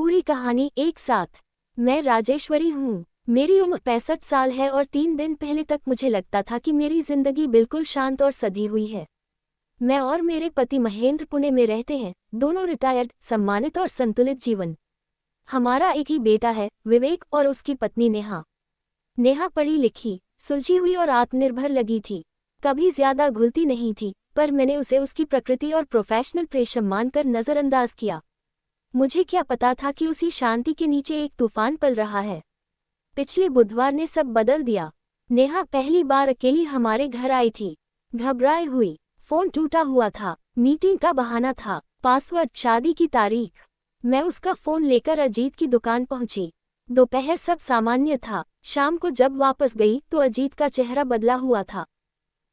पूरी कहानी एक साथ। मैं राजेश्वरी हूँ। मेरी उम्र 65 साल है और 3 दिन पहले तक मुझे लगता था कि मेरी जिंदगी बिल्कुल शांत और सधी हुई है। मैं और मेरे पति महेंद्र पुणे में रहते हैं, दोनों रिटायर्ड, सम्मानित और संतुलित जीवन। हमारा एक ही बेटा है, विवेक, और उसकी पत्नी नेहा। नेहा पढ़ी लिखी, सुलझी हुई और आत्मनिर्भर लगी थी। कभी ज्यादा घुलती नहीं थी, पर मैंने उसे उसकी प्रकृति और प्रोफेशनल प्रेशर मानकर नजरअंदाज किया। मुझे क्या पता था कि उसी शांति के नीचे एक तूफान पल रहा है। पिछले बुधवार ने सब बदल दिया। नेहा पहली बार अकेली हमारे घर आई थी। घबराई हुई, फोन टूटा हुआ था, मीटिंग का बहाना था, पासवर्ड, शादी की तारीख। मैं उसका फोन लेकर अजीत की दुकान पहुंची। दोपहर सब सामान्य था। शाम को जब वापस गई तो अजीत का चेहरा बदला हुआ था।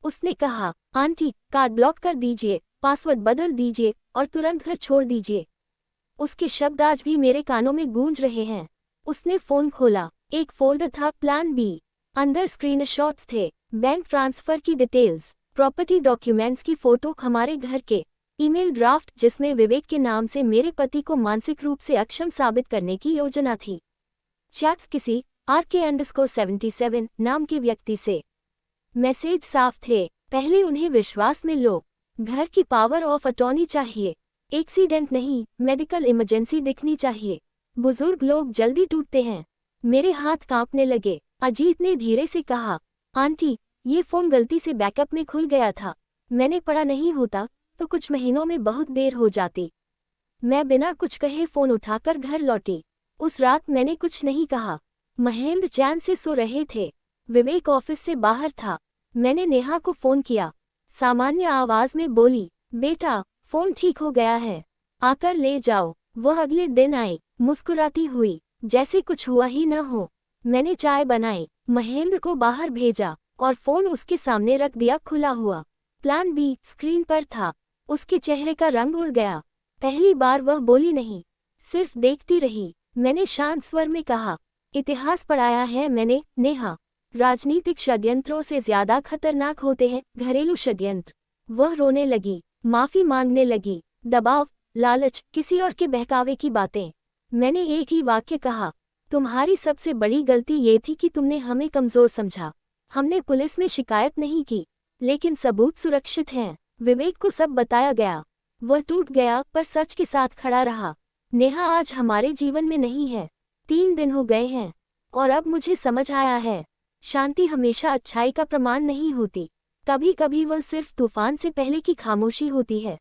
उसने कहा, आंटी, कार्ड ब्लॉक कर दीजिए, पासवर्ड बदल दीजिए और तुरंत घर छोड़ दीजिए। उसके शब्द आज भी मेरे कानों में गूंज रहे हैं। उसने फोन खोला। एक फोल्डर था, प्लान बी। अंदर स्क्रीनशॉट्स थे, बैंक ट्रांसफर की डिटेल्स, प्रॉपर्टी डॉक्यूमेंट्स की फोटो, हमारे घर के ईमेल ड्राफ्ट जिसमें विवेक के नाम से मेरे पति को मानसिक रूप से अक्षम साबित करने की योजना थी। चैट्स किसी RK_77 नाम के व्यक्ति से। मैसेज साफ थे, पहले उन्हें विश्वास में लो। घर की पावर ऑफ अटॉर्नी चाहिए। एक्सीडेंट नहीं, मेडिकल इमरजेंसी दिखनी चाहिए। बुजुर्ग लोग जल्दी टूटते हैं। मेरे हाथ कांपने लगे। अजीत ने धीरे से कहा, आंटी, ये फोन गलती से बैकअप में खुल गया था। मैंने पढ़ा नहीं होता तो कुछ महीनों में बहुत देर हो जाती। मैं बिना कुछ कहे फोन उठाकर घर लौटी। उस रात मैंने कुछ नहीं कहा। महेंद्र चैन से सो रहे थे। विवेक ऑफिस से बाहर था। मैंने नेहा को फोन किया। सामान्य आवाज में बोली, बेटा, फोन ठीक हो गया है, आकर ले जाओ। वह अगले दिन आई, मुस्कुराती हुई, जैसे कुछ हुआ ही न हो। मैंने चाय बनाई, महेंद्र को बाहर भेजा और फोन उसके सामने रख दिया खुला हुआ। प्लान बी स्क्रीन पर था। उसके चेहरे का रंग उड़ गया। पहली बार वह बोली नहीं, सिर्फ देखती रही। मैंने शांत स्वर में कहा, इतिहास पढ़ाया है मैंने, नेहा। राजनीतिक षड्यंत्रों से ज्यादा खतरनाक होते हैं घरेलू षड्यंत्र। वह रोने लगी, माफी मांगने लगी। दबाव, लालच, किसी और के बहकावे की बातें। मैंने एक ही वाक्य कहा, तुम्हारी सबसे बड़ी गलती ये थी कि तुमने हमें कमजोर समझा। हमने पुलिस में शिकायत नहीं की, लेकिन सबूत सुरक्षित हैं। विवेक को सब बताया गया। वह टूट गया पर सच के साथ खड़ा रहा। नेहा आज हमारे जीवन में नहीं है। 3 दिन हो गए हैं और अब मुझे समझ आया है, शांति हमेशा अच्छाई का प्रमाण नहीं होती। कभी कभी वह सिर्फ तूफान से पहले की खामोशी होती है।